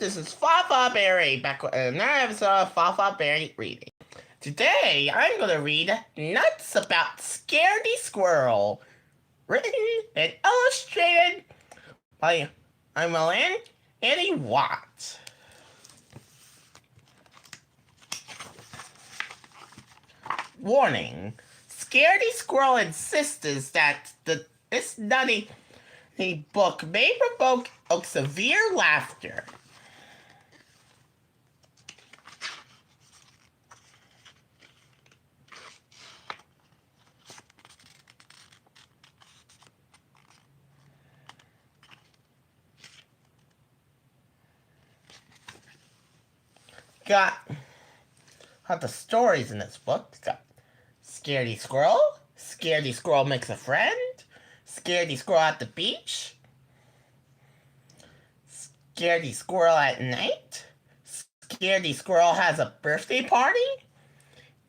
This is Fafa Berry, back with another episode of Fafa Berry Reading. Today, I'm going to read Nuts About Scaredy Squirrel, written and illustrated by Milan Annie Watt. Warning: Scaredy Squirrel insists that this nutty book may provoke severe laughter. Got the stories in this book. Got Scaredy Squirrel makes a friend, Scaredy Squirrel at the beach, Scaredy Squirrel at night, Scaredy Squirrel has a birthday party,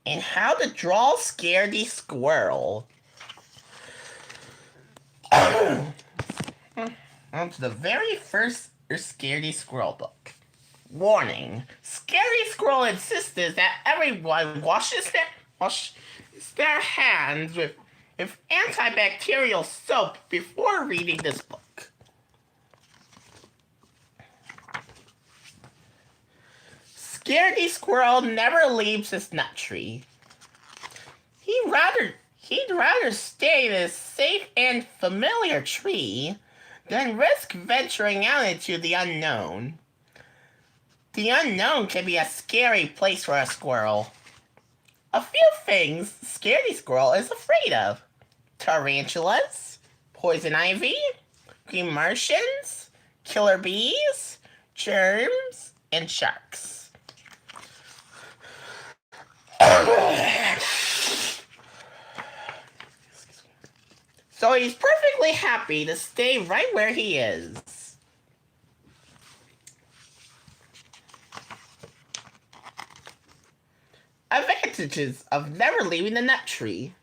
and how to draw Scaredy Squirrel. On to the very first Scaredy Squirrel book. Warning: Scaredy Squirrel insists that everyone washes their hands with antibacterial soap before reading this book. Scaredy Squirrel never leaves his nut tree. He'd rather stay in a safe and familiar tree than risk venturing out into the unknown. The unknown can be a scary place for a squirrel. A few things Scaredy Squirrel is afraid of: tarantulas, poison ivy, green Martians, killer bees, germs, and sharks. So he's perfectly happy to stay right where he is. Advantages of never leaving the nut tree: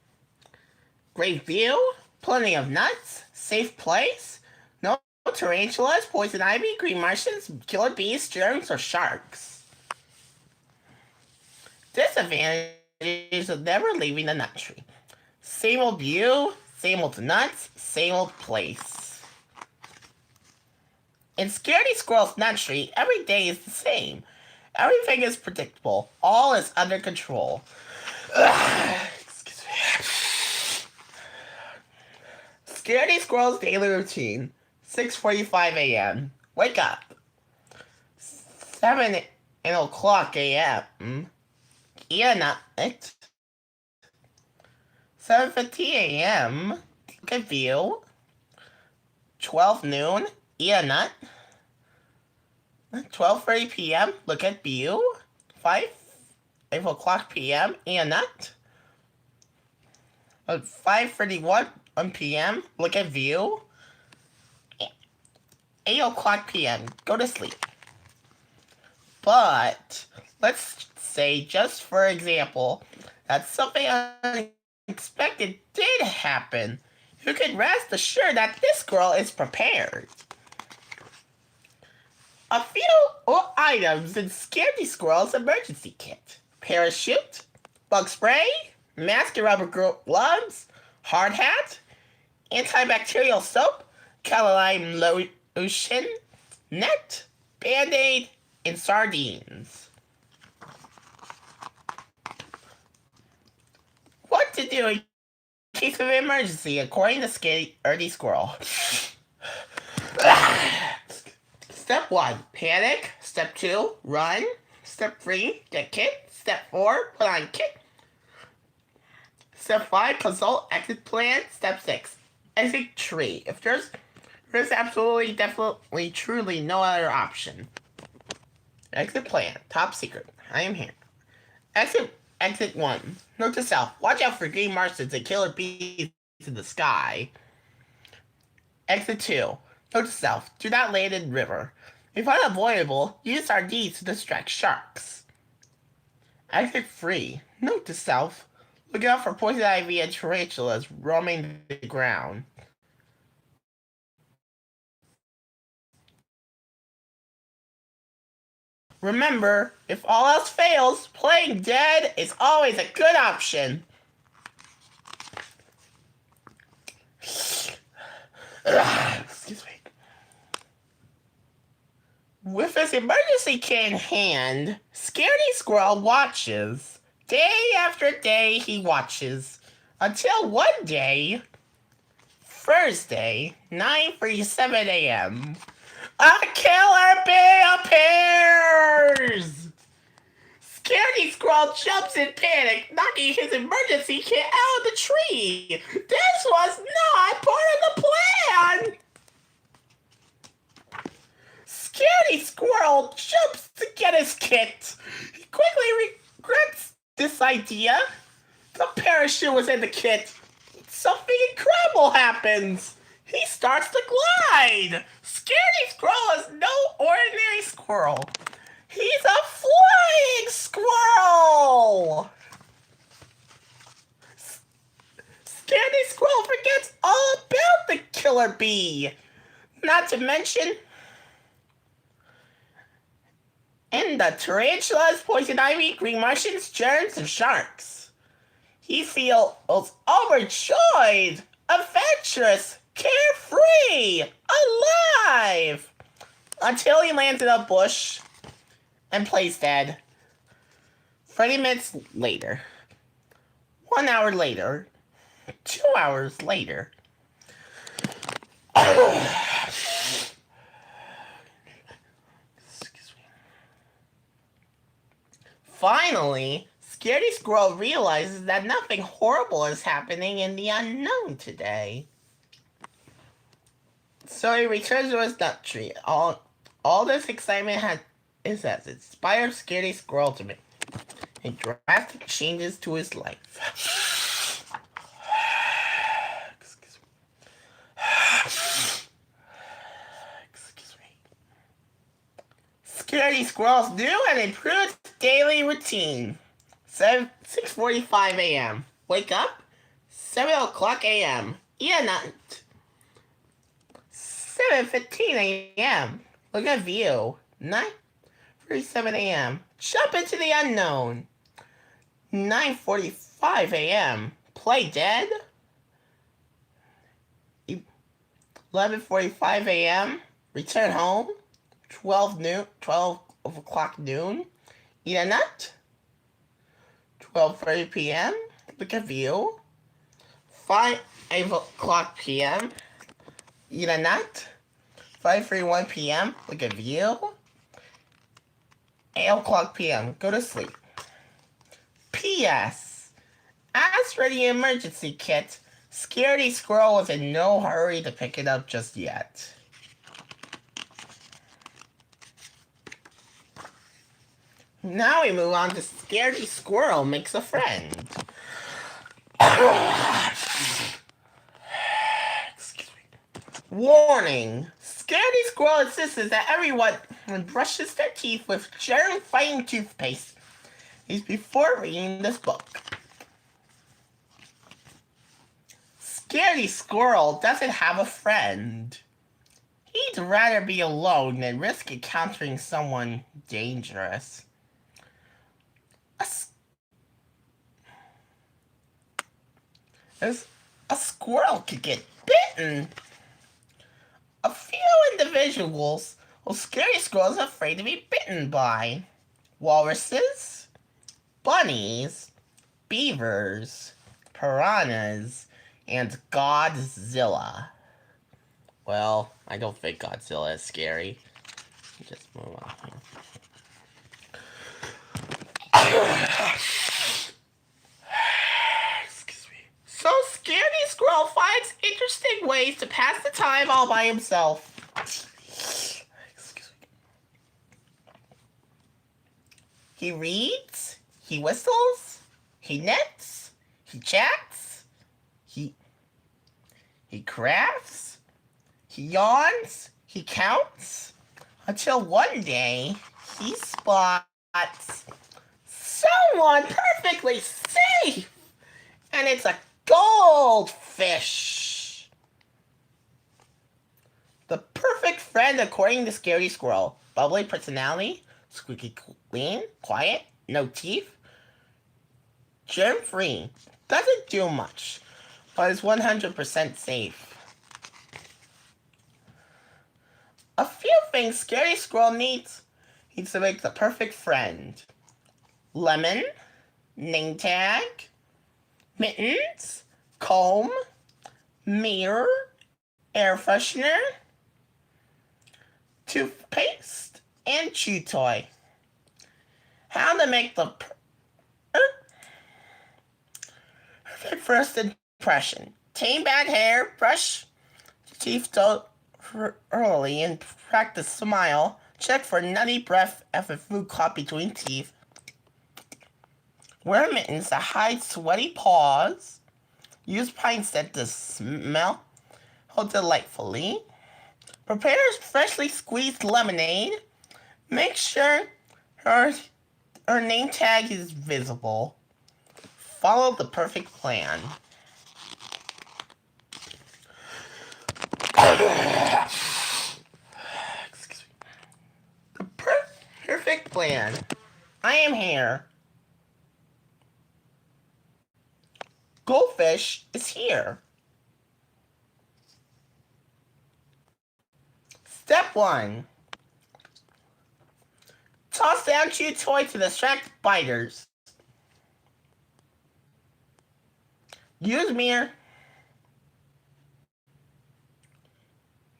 great view, plenty of nuts, safe place, no tarantulas, poison ivy, green Martians, killer bees, germs, or sharks. Disadvantages of never leaving the nut tree: same old view, same old nuts, same old place. In Scaredy Squirrel's nut tree, every day is the same. Everything is predictable. All is under control. Excuse me. Scaredy Squirrel's daily routine: 6:45 a.m. Wake up. 7 o'clock a.m. Eat a nut. 7:15 a.m. Look at view. 12 noon. Eat a nut. 12:30 p.m. Look at view. 5 o'clock p.m. Eat a nut. 5:31 p.m. Look at view. 8 o'clock p.m. Go to sleep. But let's say, just for example, that something unexpected did happen. You can rest assured that this girl is prepared. A few items in Scaredy Squirrel's emergency kit: parachute, bug spray, mask and rubber gloves, hard hat, antibacterial soap, calamine lotion, net, band-aid, and sardines. What to do in case of emergency, according to Scaredy Squirrel. Step 1, panic. Step 2, run. Step 3, get kit. Step 4, put on kit. Step 5, consult exit plan. Step 6, exit tree. If there's absolutely, definitely, truly no other option. Exit plan, top secret. I am here. Exit 1, note to self: watch out for green Martians and killer bees in the sky. Exit 2, note to self: do not land in river. If unavoidable, use sardines to distract sharks. Exit 3, note to self: look out for poison ivy and tarantulas roaming the ground. Remember, if all else fails, playing dead is always a good option. Excuse me. With his emergency kit in hand, Scaredy Squirrel watches. Day after day he watches. Until one day, Thursday, 9:37 a.m., a killer bee appears! Scaredy Squirrel jumps in panic, knocking his emergency kit out of the tree. This was not part of the plan! Scaredy Squirrel jumps to get his kit. He quickly regrets this idea. The parachute was in the kit. Something incredible happens. He starts to glide. Scaredy Squirrel is no ordinary squirrel. He's a flying squirrel. Scaredy Squirrel forgets all about the killer bee. Not to mention, and the tarantulas, poison ivy, green Martians, germs, and sharks. He feels overjoyed, adventurous, carefree, alive, until he lands in a bush and plays dead. 30 minutes later, 1 hour later, 2 hours later. Finally, Scaredy Squirrel realizes that nothing horrible is happening in the unknown today. So he returns to his nut tree. All this excitement has inspired Scaredy Squirrel to make drastic changes to his life. Excuse me. Scaredy Squirrel's new and improved daily routine. 6:45 a.m. Wake up. 7 o'clock a.m. Eat a nut. 7:15 a.m. Look at view. 9:37 a.m. Jump into the unknown. 9:45 a.m. Play dead. 11:45 a.m. Return home. 12 o'clock noon. Eat a nut. 12:30 p.m. Look at view. 5 o'clock p.m. Eat a nut. 5:31 p.m. Look at view. 8 o'clock p.m. Go to sleep. P.S. As for the emergency kit, Scaredy Squirrel was in no hurry to pick it up just yet. Now we move on to Scaredy Squirrel Makes a Friend. Excuse me. Warning! Scaredy Squirrel insists that everyone brushes their teeth with germ-fighting toothpaste before reading this book. Scaredy Squirrel doesn't have a friend. He'd rather be alone than risk encountering someone dangerous. A squirrel could get bitten. A few individuals Scaredy Squirrel is afraid to be bitten by. Walruses, bunnies, beavers, piranhas, and Godzilla. Well, I don't think Godzilla is scary. Just move on here. Excuse me. So Scaredy Squirrel finds interesting ways to pass the time all by himself. Excuse me. He reads, he whistles, he knits, he chats, he crafts, he yawns, he counts, until one day he spots someone perfectly safe, and it's a goldfish. The perfect friend according to Scaredy Squirrel. Bubbly personality, Squeaky clean, quiet, no teeth, germ-free. Doesn't do much, but is 100% safe. A few things Scaredy Squirrel needs to make the perfect friend. Lemon, name tag, mittens, comb, mirror, air freshener, toothpaste, and chew toy. How to make the perfect first impression. Tame bad hair, brush teeth early, and practice smile. Check for nutty breath after food caught between teeth. Wear mittens to hide sweaty paws. Use pine scent to smell delightfully. Prepare freshly squeezed lemonade. Make sure her name tag is visible. Follow the perfect plan. The perfect plan. I am here. Goldfish is here. Step 1. Toss down chew toy to distract biters. Use mirror.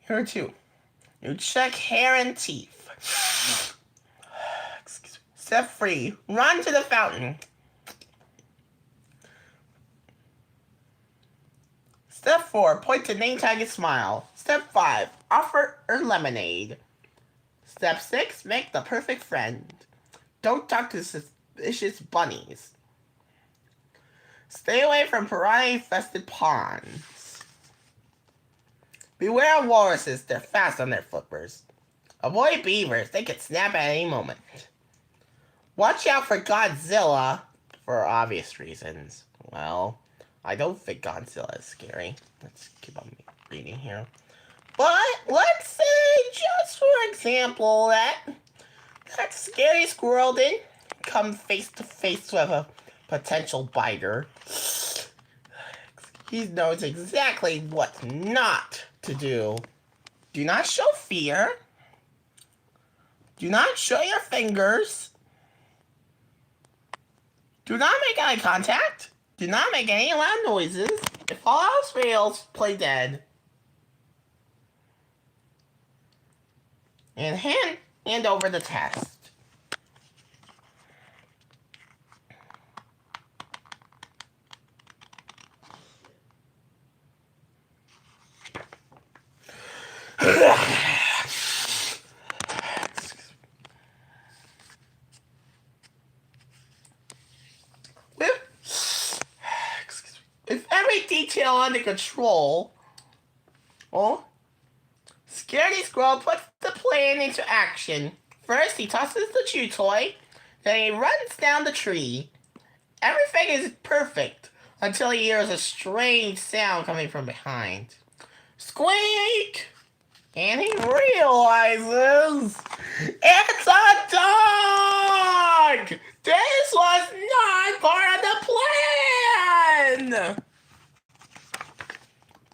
Here too. You check hair and teeth. Step 3. Run to the fountain. Step 4. Point to name tag and smile. Step 5. Offer her lemonade. Step 6. Make the perfect friend. Don't talk to suspicious bunnies. Stay away from piranha-infested ponds. Beware of walruses. They're fast on their flippers. Avoid beavers. They can snap at any moment. Watch out for Godzilla for obvious reasons. Well, I don't think Godzilla is scary. Let's keep on reading here. But let's say, just for example, that Scaredy Squirrel didn't come face to face with a potential biter. He knows exactly what not to do. Do not show fear. Do not show your fingers. Do not make eye contact. Do not make any loud noises. If all else fails, play dead. And hand over the test. With every detail under control, Scaredy Squirrel puts the plan into action. First, he tosses the chew toy, then he runs down the tree. Everything is perfect until he hears a strange sound coming from behind. Squeak! And he realizes it's a dog! This was not part of the plan!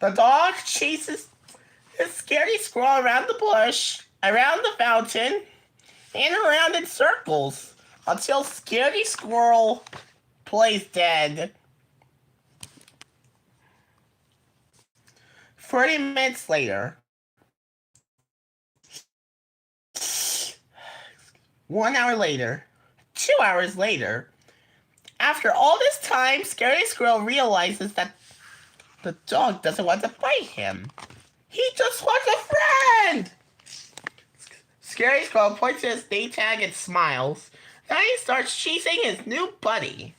The dog chases his Scaredy Squirrel around the bush, around the fountain, and around in circles until Scaredy Squirrel plays dead. 30 minutes later, 1 hour later, 2 hours later, after all this time, Scaredy Squirrel realizes that the dog doesn't want to bite him. He just wants a friend! Scaredy Squirrel points to his name tag and smiles. Then he starts chasing his new buddy.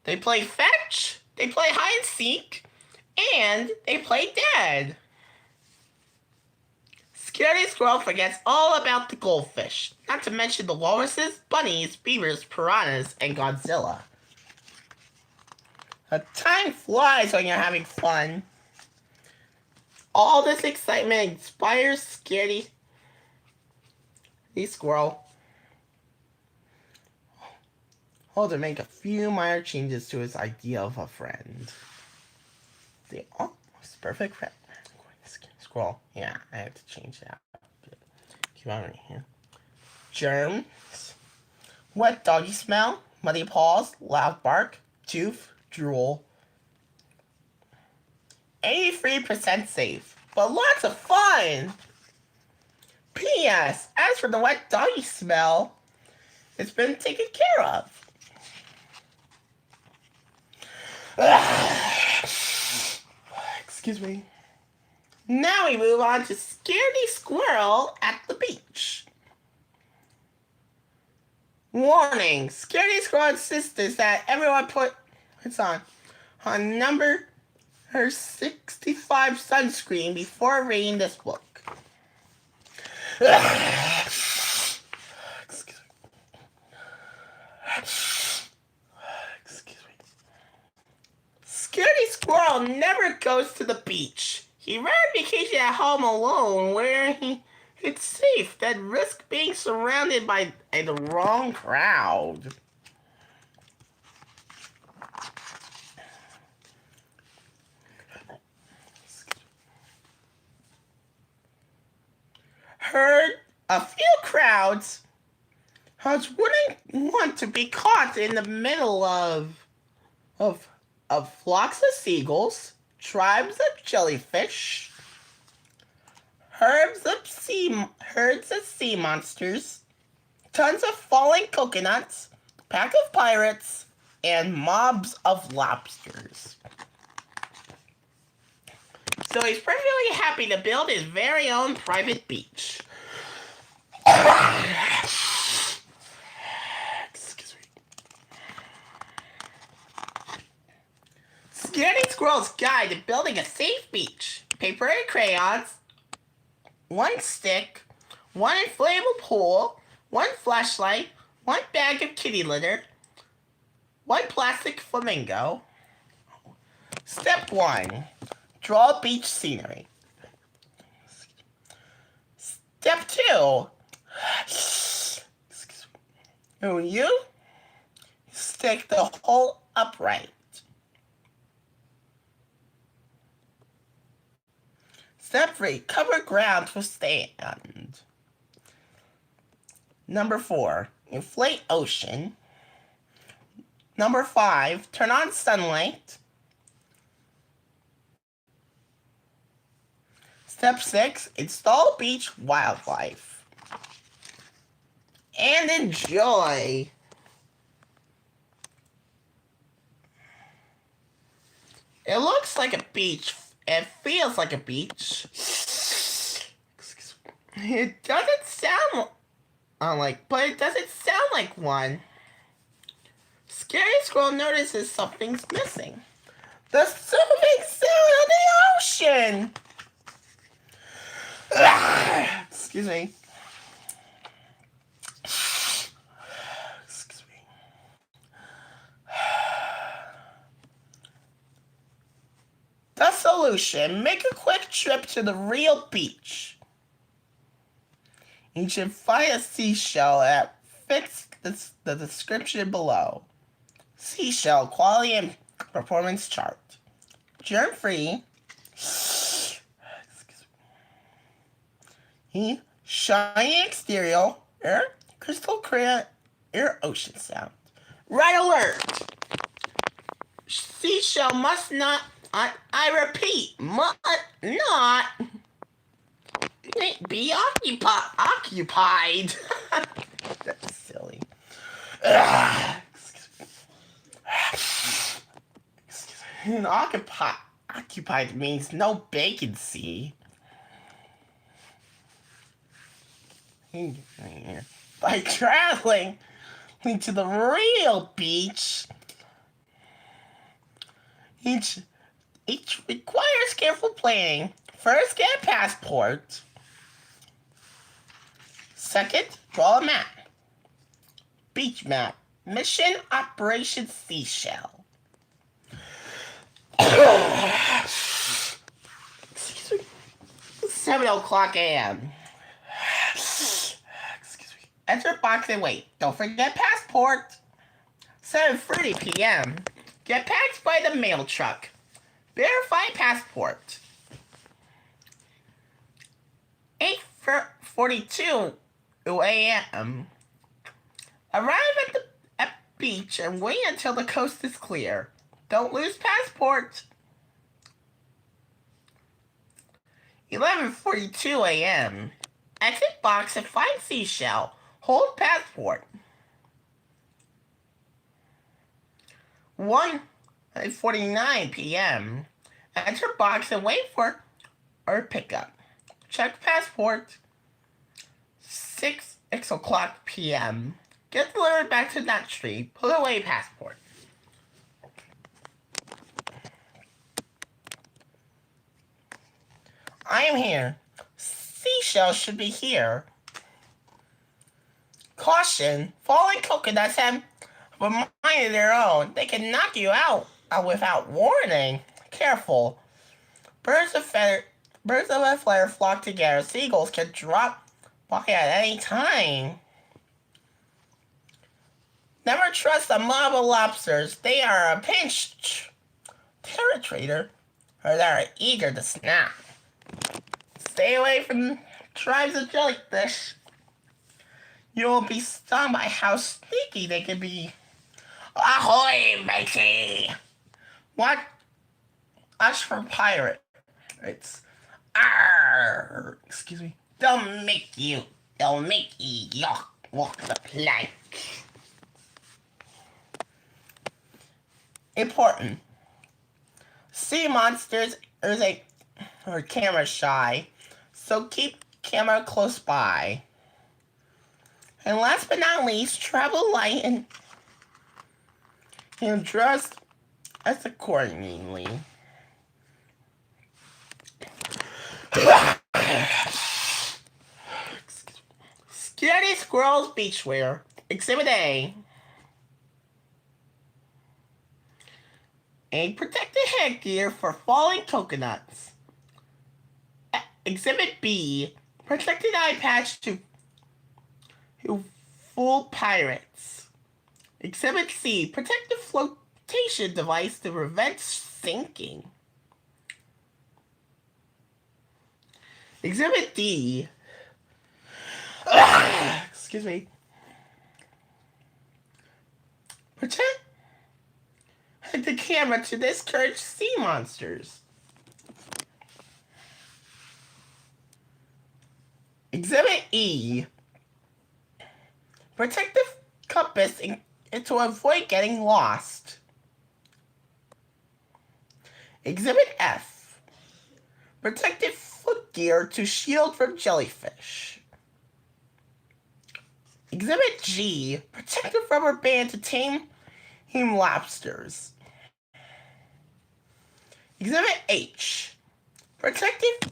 They play fetch, they play hide and seek, and they play dead. Scaredy Squirrel forgets all about the goldfish, not to mention the walruses, bunnies, beavers, piranhas, and Godzilla. The time flies when you're having fun. All this excitement inspires Scaredy Hey, Squirrel. Holder make a few minor changes to his idea of a friend. The almost perfect friend. Squirrel. Yeah, I have to change that. Keep on right here. Germs. Wet doggy smell. Muddy paws. Loud bark. Tooth. Drool. 83% safe, but lots of fun. P.S. As for the wet doggy smell, it's been taken care of. Excuse me. Now we move on to Scaredy Squirrel at the beach. Warning! Scaredy Squirrel insists that everyone puts on number her 65 sunscreen before reading this book. Excuse me. Scaredy Squirrel never goes to the beach. He rather vacation at home alone, where it's safe than risk being surrounded by the wrong crowd. Heard a few crowds wouldn't want to be caught in the middle of flocks of seagulls, tribes of jellyfish, herds of sea monsters, tons of falling coconuts, pack of pirates, and mobs of lobsters. So he's perfectly happy to build his very own private beach. Excuse me. Scaredy Squirrel's Guide to Building a Safe Beach. Paper and crayons, 1 stick, 1 inflatable pool, 1 flashlight, 1 bag of kitty litter, 1 plastic flamingo. Step 1. Draw beach scenery. Step 2. You stick the hole upright. Step 3. Cover ground for stand. Number 4. Inflate ocean. Number 5. Turn on sunlight. Step 6. Install beach wildlife. And enjoy! It looks like a beach. It feels like a beach. It doesn't sound but it doesn't sound like one. Scaredy Squirrel notices something's missing. The soothing sound of the ocean! Excuse me. Excuse me. The solution: make a quick trip to the real beach. You should find a seashell that fits the description below. Seashell quality and performance chart. Germ-free. Shiny exterior, crystal clear, ocean sound. Red alert! Seashell must not, I repeat, must not be occupied. That's silly. And occupied means no vacancy. By traveling to the real beach, each requires careful planning. First, get a passport. Second, draw a map. Beach map. Mission Operation Seashell. Excuse me. 7:00 a.m. Excuse Enter box and wait. Don't forget passport. 7:30 p.m. Get packed by the mail truck. Verify passport. 8:42 a.m. Arrive at the beach and wait until the coast is clear. Don't lose passport. 11:42 a.m. Exit box and find seashell. Hold passport. 1:49 p.m. Enter box and wait for or pickup. Check passport. 6 o'clock p.m. Get delivered back to that street. Put away passport. I am here. Seashells should be here. Caution, falling coconuts have a mind of their own. They can knock you out without warning. Careful. Birds of a feather flock together. Seagulls can drop by at any time. Never trust a mob of lobsters. They are a pinch trader, or they are eager to snap. Stay away from tribes of jellyfish. You will be stunned by how sneaky they can be. Ahoy, matey! Watch for pirate. It's excuse me. They'll make you walk the plank. Important. Sea monsters are camera shy, so keep camera close by. And last but not least, travel light and dress as accordingly. Scaredy Squirrel's beachwear. Exhibit A. A protective headgear for falling coconuts. Exhibit B. Protected eye patch to fool pirates. Exhibit C. Protective flotation device to prevent sinking. Exhibit D. Excuse me. Protect the camera to discourage sea monsters. Exhibit E. Protective compass to avoid getting lost. Exhibit F. Protective footgear to shield from jellyfish. Exhibit G. Protective rubber band to tame lobsters. Exhibit H. Protective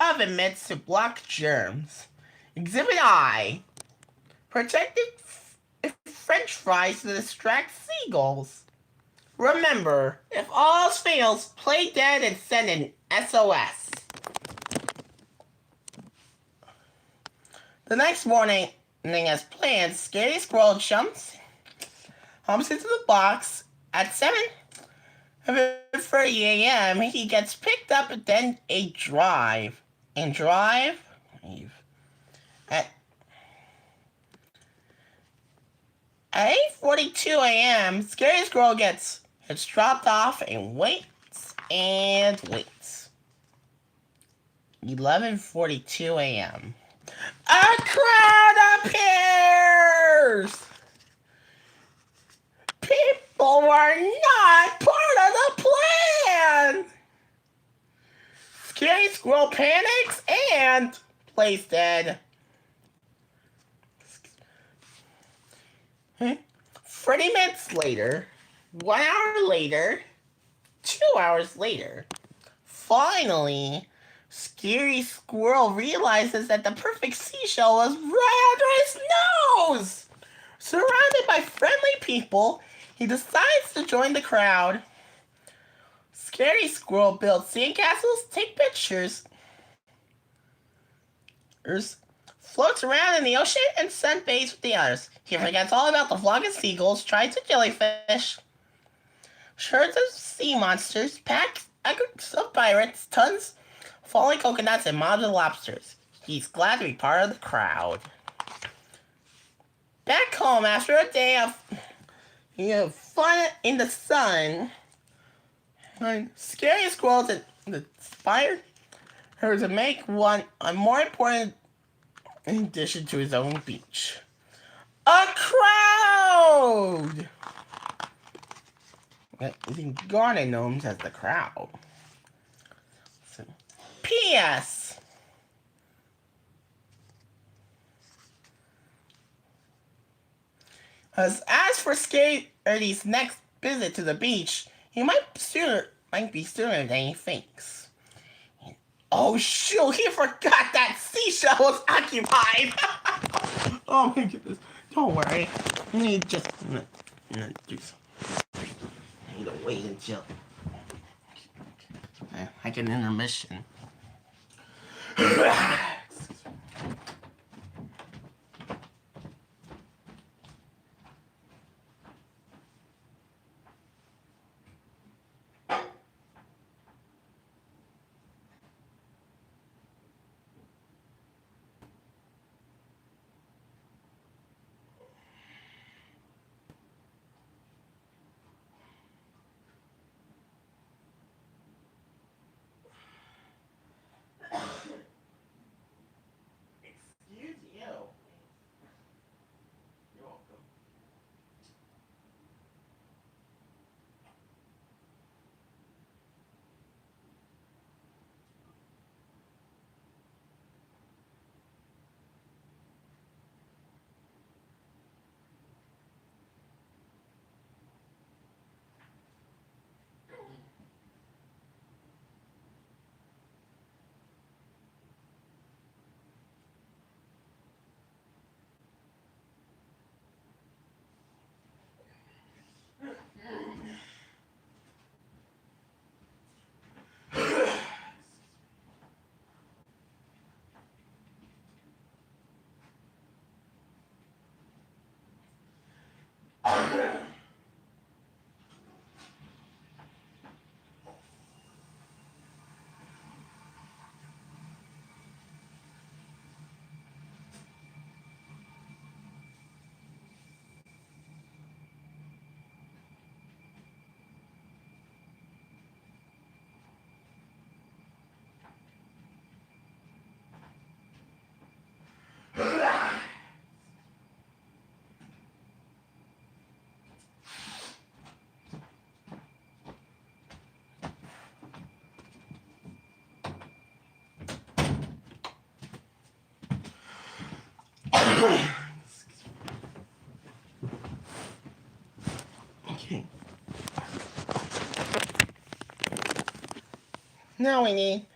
oven mitts to block germs. Exhibit I. Protective French fries to distract seagulls. Remember, if all else fails, play dead and send an SOS. The next morning, as planned, Scaredy Squirrel humps into the box at 7:30 a.m. He gets picked up and then a drive. At 8:42 a.m., Scaredy Squirrel gets dropped off and waits. 11:42 a.m. A crowd appears! People were not part of the plan! Scaredy Squirrel panics and plays dead. 30 minutes later, 1 hour later, 2 hours later, finally, Scaredy Squirrel realizes that the perfect seashell was right under his nose. Surrounded by friendly people, he decides to join the crowd. Scaredy Squirrel builds sandcastles, take pictures, floats around in the ocean and sunbathes with the others. He forgets all about the flock of seagulls, tries to jellyfish, herds of sea monsters, packs of pirates, tons of falling coconuts, and mobs of lobsters. He's glad to be part of the crowd. Back home after a day of fun in the sun, Scaredy Squirrel inspired her to make a more important addition to his own beach. A crowd! Using garden gnomes as the crowd. So, P.S. As for Scaredy's next visit to the beach, he might be sooner than he thinks. Oh shoot, he forgot that seashell was occupied! Oh my goodness. Don't worry. I need to just do something. I need to wait until I get an intermission. Excuse you. You're welcome. Okay. Now we need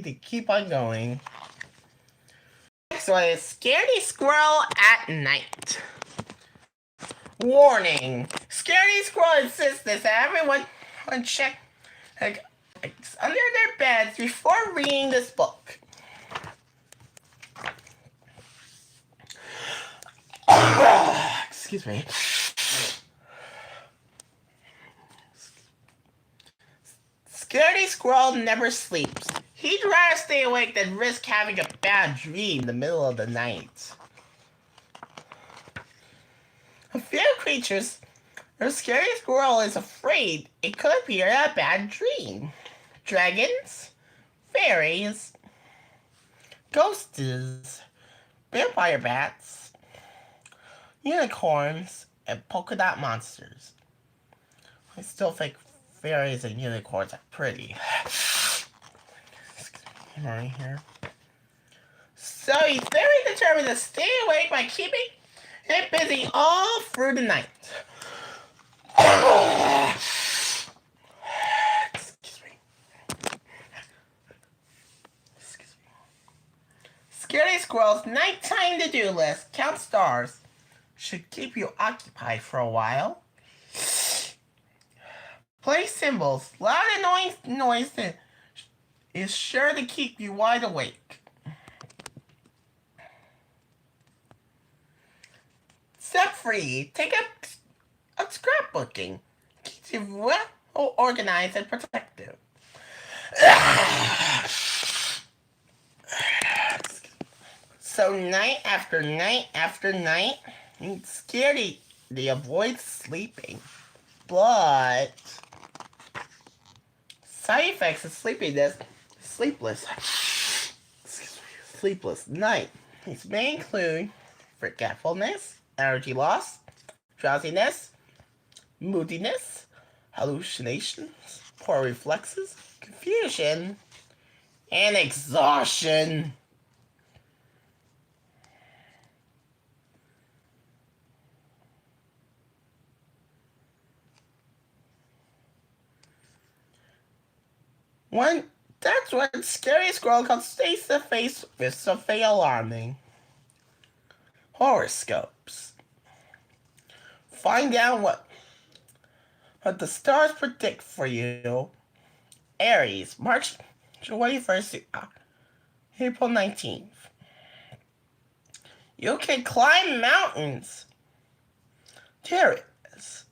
to keep on going. Next one is Scaredy Squirrel at night. Warning! Scaredy Squirrel insists that everyone check under their beds before reading this book. Excuse me. Scaredy Squirrel never sleeps. He'd rather stay awake than risk having a bad dream in the middle of the night. A few creatures, a Scaredy Squirrel is afraid it could appear a bad dream. Dragons, fairies, ghosts, vampire bats, unicorns, and polka dot monsters. I still think fairies and unicorns are pretty. Right here. So he's very determined to stay awake by keeping it busy all through the night. Excuse me. Scaredy Squirrel's nighttime to-do list, count stars, should keep you occupied for a while. Play cymbals. Loud annoying noise is sure to keep you wide awake. Step 3. Take up scrapbooking. Keeps you well organized and protective. So night after night after night, Scaredy avoids sleeping. But side effects of sleepless night. These may include forgetfulness, energy loss, drowsiness, moodiness, hallucinations, poor reflexes, confusion, and exhaustion. That's what Scaredy Squirrel calls face to face with something alarming. Horoscopes. Find out what the stars predict for you. Aries, March 21st to April 19th. You can climb mountains. Taurus.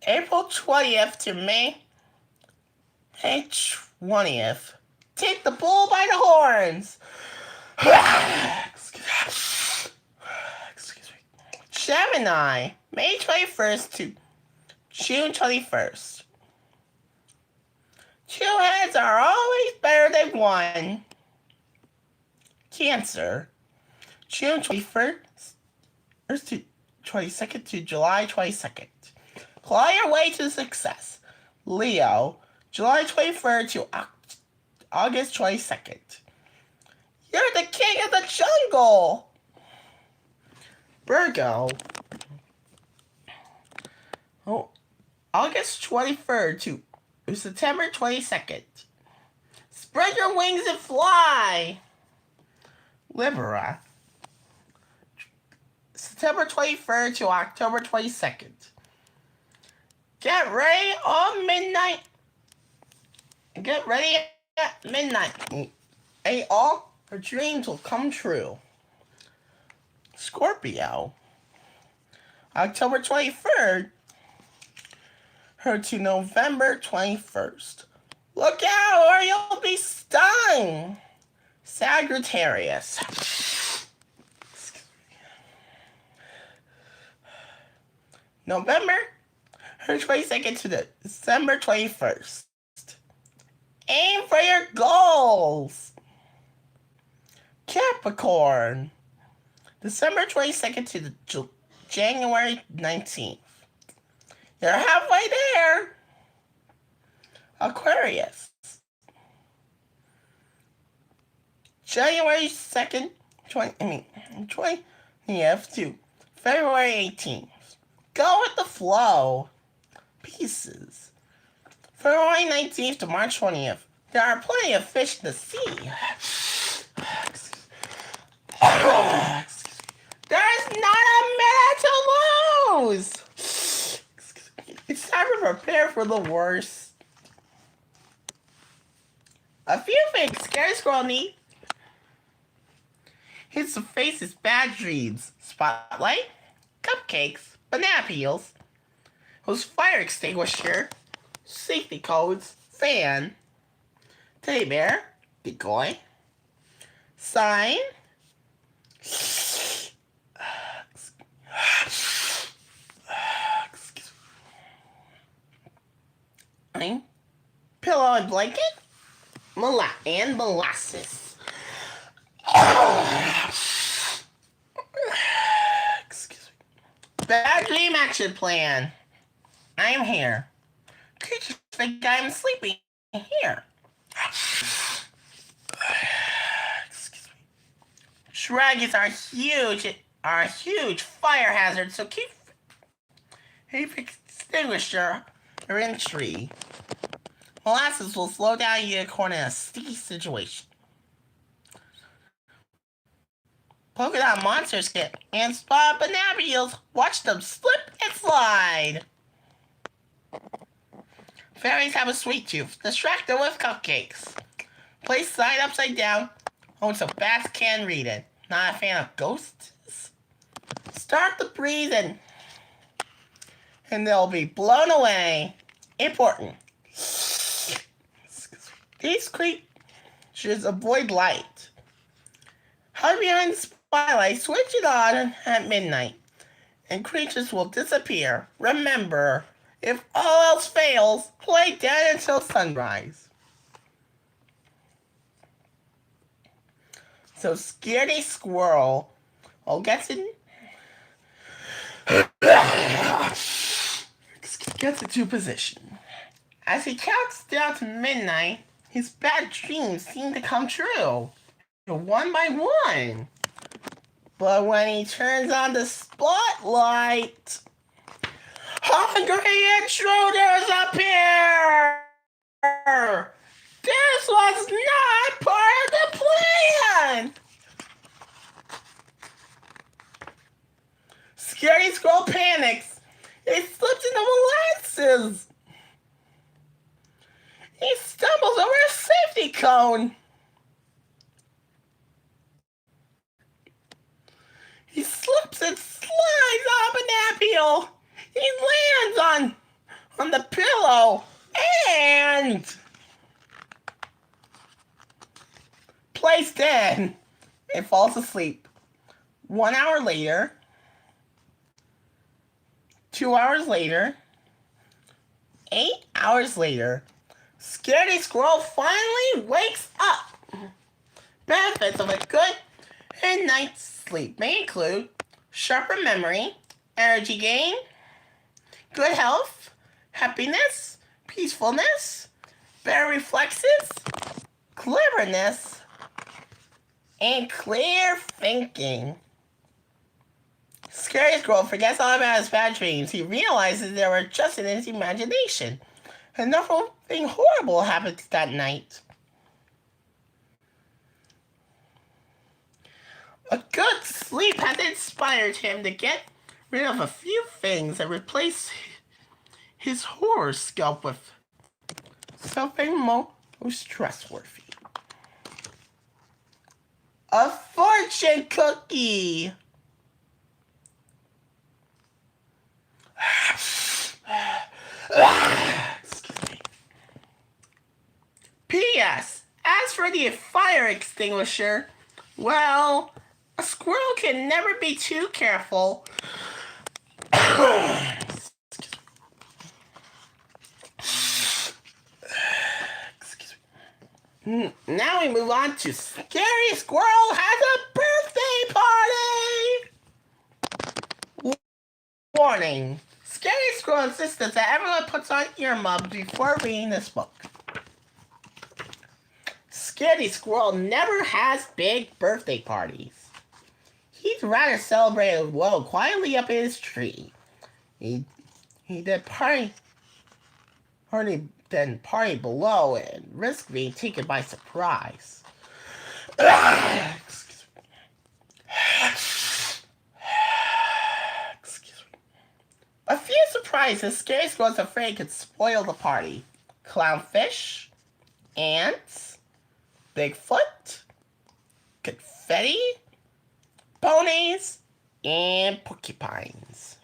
April 20th to May 20th. Take the bull by the horns. Excuse me. Gemini, May 21st to June 21st. Two heads are always better than one. Cancer, June 21st to 22nd to July 22nd. Claw your way to success. Leo, July 23rd to August 22nd. You're the king of the jungle. Virgo, August 23rd to September 22nd. Spread your wings and fly. Libra, September 23rd to October 22nd. Get ready at midnight. And all your dreams will come true. Scorpio, October 23rd to November 21st. Look out or you'll be stung. Sagittarius, November 22nd to December 21st. Aim for your goals. Capricorn, December 22nd to January 19th. You're halfway there. Aquarius, January 2nd, 20th to February 18th. Go with the flow. Pisces, February 19th to March 20th. There are plenty of fish in the sea. There's not a minute to lose. It's time to prepare for the worst. A few things Scaredy Squirrel need. Hits the face's bad dreams. Spotlight, cupcakes, banana peels, hose fire extinguisher, safety codes, fan, teddy bear, decoy, sign, pillow and blanket, and molasses. Excuse me. Bad dream action plan. I am here. Creatures think I am sleeping here. Excuse me. Dragons are a huge fire hazard, so keep extinguisher or in tree. Molasses will slow down your unicorn in a sticky situation. Polka dot monsters get and spot banana peels. Watch them slip and slide. Fairies have a sweet tooth. Distract them with cupcakes. Place side upside down Oh, so bats can read it. Not a fan of ghosts? Start the breathing, and they'll be blown away. Important. These creatures avoid light. Hide behind the spotlight, switch it on at midnight, and creatures will disappear. Remember, if all else fails, play dead until sunrise. So Scaredy Squirrel gets into position. As he counts down to midnight, his bad dreams seem to come true, one by one. But when he turns on the spotlight, hungry intruders appear! This was not part of the plan! Scaredy Squirrel panics. He slips into molasses. He stumbles over a safety cone. He slips and slides off an anthill. He lands on the pillow and plays dead and falls asleep. 1 hour later, 2 hours later, 8 hours later, Scaredy Squirrel finally wakes up. Benefits of a good night's sleep may include sharper memory, energy gain, good health, happiness, peacefulness, better reflexes, cleverness, and clear thinking. Scaredy Squirrel forgets all about his bad dreams. He realizes they were just in his imagination, and nothing horrible happened that night. A good sleep has inspired him to get rid of a few things and replace his horoscope with something most trustworthy. A fortune cookie! Excuse me. P.S. As for the fire extinguisher, well, a squirrel can never be too careful. Now we move on to Scaredy Squirrel has a birthday party! Warning. Scaredy Squirrel insists that everyone puts on earmuffs before reading this book. Scaredy Squirrel never has big birthday parties. He'd rather celebrate quietly up in his tree. He did party below and risk being taken by surprise. Excuse me. A few surprises Scaredy Squirrel was afraid could spoil the party. Clownfish, ants, Bigfoot, confetti, ponies, and porcupines.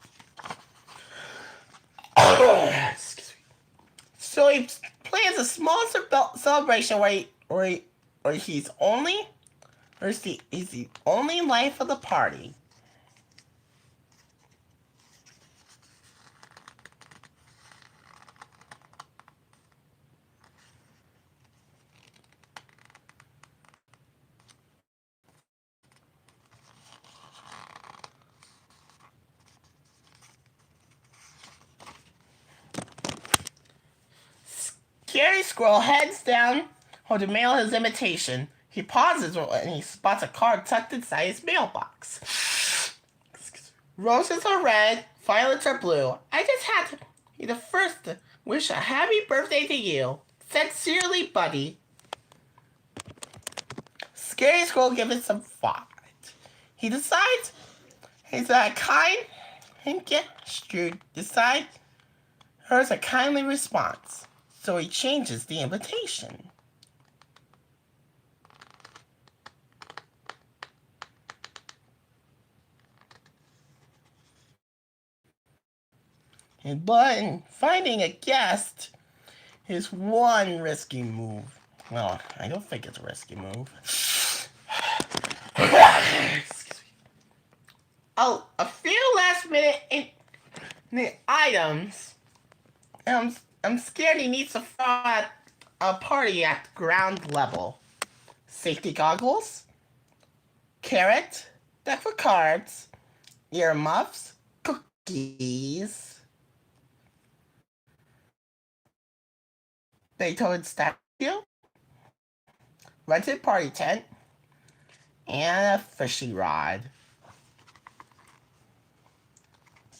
Excuse me. So he plans a small celebration where he's the only life of the party. Scaredy Squirrel heads down to mail his invitation. He pauses and he spots a card tucked inside his mailbox. Roses are red, violets are blue. I just had to be the first to wish a happy birthday to you. Sincerely, Buddy. Scaredy Squirrel gives it some thought. He decides he's a kind and decides hers a kindly response. So he changes the invitation. But finding a guest is one risky move. Well, I don't think it's a risky move. Oh, a few last minute items. I'm scared he needs to find a party at ground level. Safety goggles, carrot, deck of cards, earmuffs, cookies, Beethoven statue, rented party tent, and a fishing rod.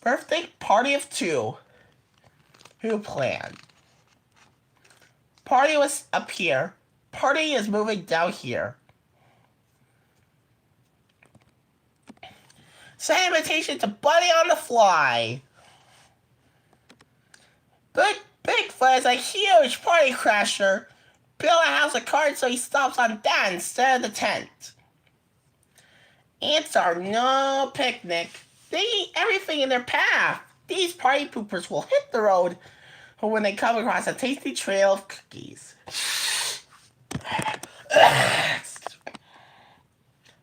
Birthday party of 2. Who planned? Party was up here. Party is moving down here. Send invitation to Buddy on the fly. Bigfoot is a huge party crasher. Build a house of cards so he stops on that instead of the tent. Ants are no picnic. They eat everything in their path. These party poopers will hit the road when they come across a tasty trail of cookies.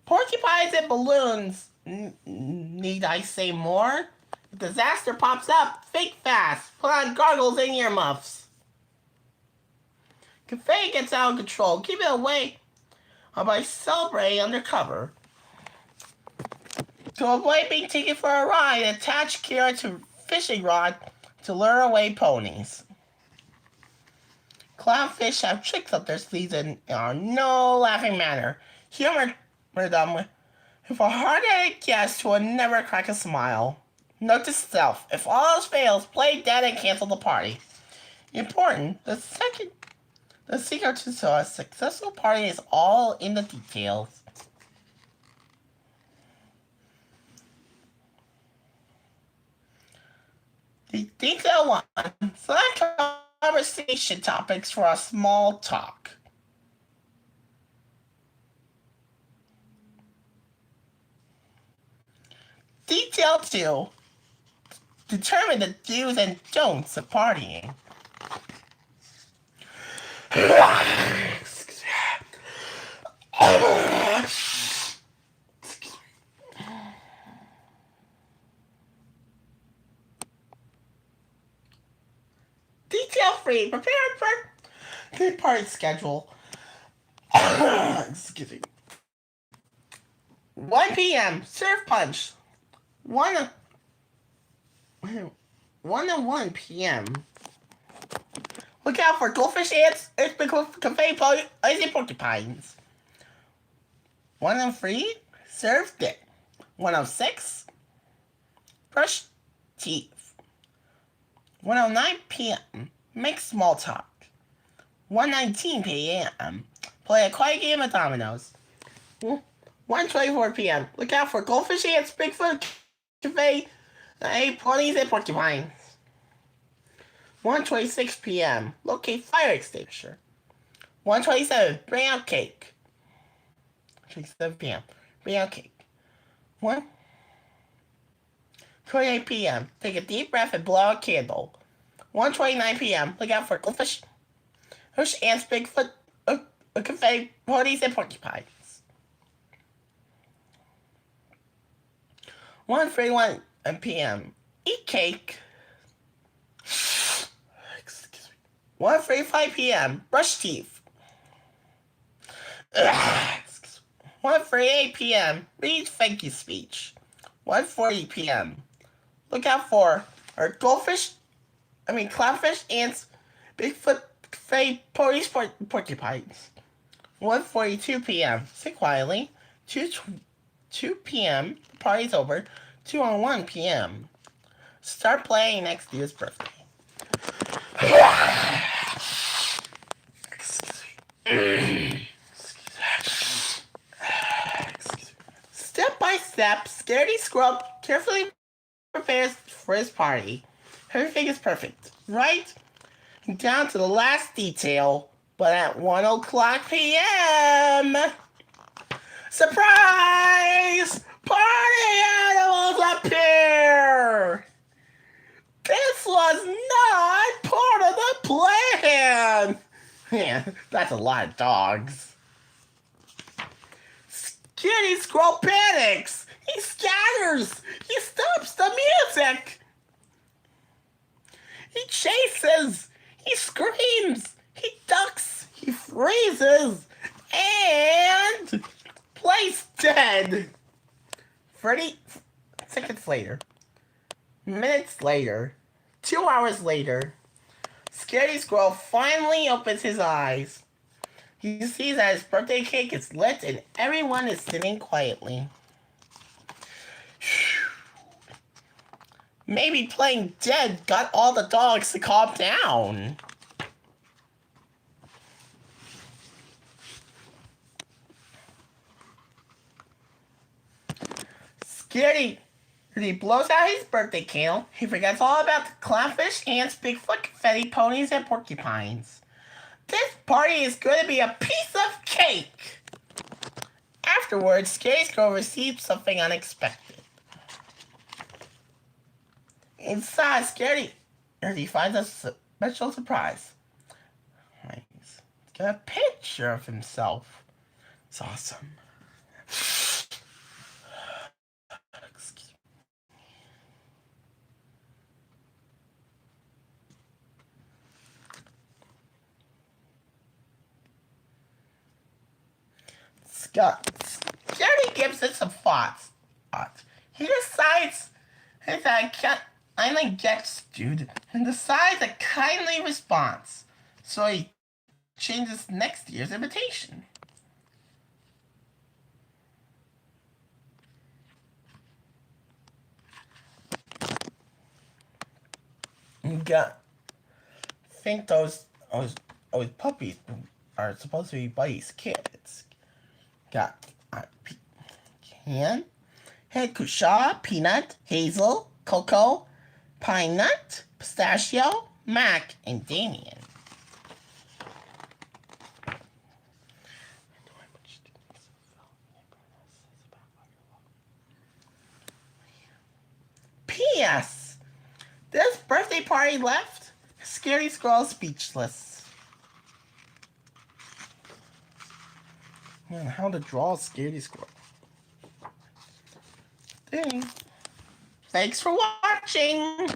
Porcupines and balloons. Need I say more? If disaster pops up, think fast. Put on goggles and earmuffs. Confetti gets out of control. Keep it away by celebrating undercover. To avoid being taken for a ride, attach Kira to fishing rod to lure away ponies. Clownfish have tricks up their sleeves and are no laughing matter. Humor them with a hard-headed guest who will never crack a smile. Note to self, if all else fails, play dead and cancel the party. Important, the secret to a successful party is all in the details. Detail 1. Select conversation topics for a small talk. Detail 2. Determine the do's and don'ts of partying. Detail 3. Prepare for good party schedule. Excuse me. 1 p.m. Serve punch. 1 to 1 p.m. Look out for goldfish, ants, confetti, icy porcupines. 1:03, serve dip. 1:06, brush teeth. 1:09 p.m., make small talk. 1:19 p.m., play a quiet game of dominoes. 1:24 p.m., look out for goldfish, ants, Bigfoot, confetti, ponies, and porcupines. 1:26 p.m., locate fire extinguisher. 1:27, bring out cake. 1:27 p.m., bring out cake. 1:28 p.m., take a deep breath and blow out a candle. 1:29 p.m., look out for goldfish, ants, Bigfoot, confetti, ponies, and porcupines. 1:31 p.m., eat cake. 1:35 p.m., brush teeth. 1:38 p.m., read thank you speech. 1:40 p.m., look out for our clownfish, ants, Bigfoot, confetti, ponies, porcupines. 1:42 p.m., sit quietly. 2 p.m., the party's over. 2:01 p.m., start playing next year's birthday. Step by step, Scaredy Squirrel carefully prepares for his party. Everything is perfect, right? Down to the last detail, but at 1:00 p.m. Surprise! Party animals appear! This Yeah, that's a lot of dogs. Scaredy Squirrel panics. He scatters. He stops the music. He chases. He screams. He ducks. He freezes. And plays dead. 30 seconds later. Minutes later. 2 hours later. Scaredy Squirrel finally opens his eyes. He sees that his birthday cake is lit and everyone is sitting quietly. Maybe playing dead got all the dogs to calm down. Scaredy, he blows out his birthday candle. He forgets all about the clownfish, ants, Bigfoot, confetti, ponies, and porcupines. This party is going to be a piece of cake. Afterwards, Scaredy Squirrel receives something unexpected. Inside, he finds a special surprise. He's got a picture of himself. It's awesome. Scaredy gives it some thoughts. He decides that kindly gets dude and decides a kindly response. So he changes next year's invitation. I think those puppies are supposed to be Buddy's kids. Got Can, Head Kusha, Peanut, Hazel, Cocoa, Pine Nut, Pistachio, Mac, and Damien. P.S. This birthday party left Scaredy Squirrel speechless. Man, how to draw a Scaredy Squirrel. Dang. Thanks for watching.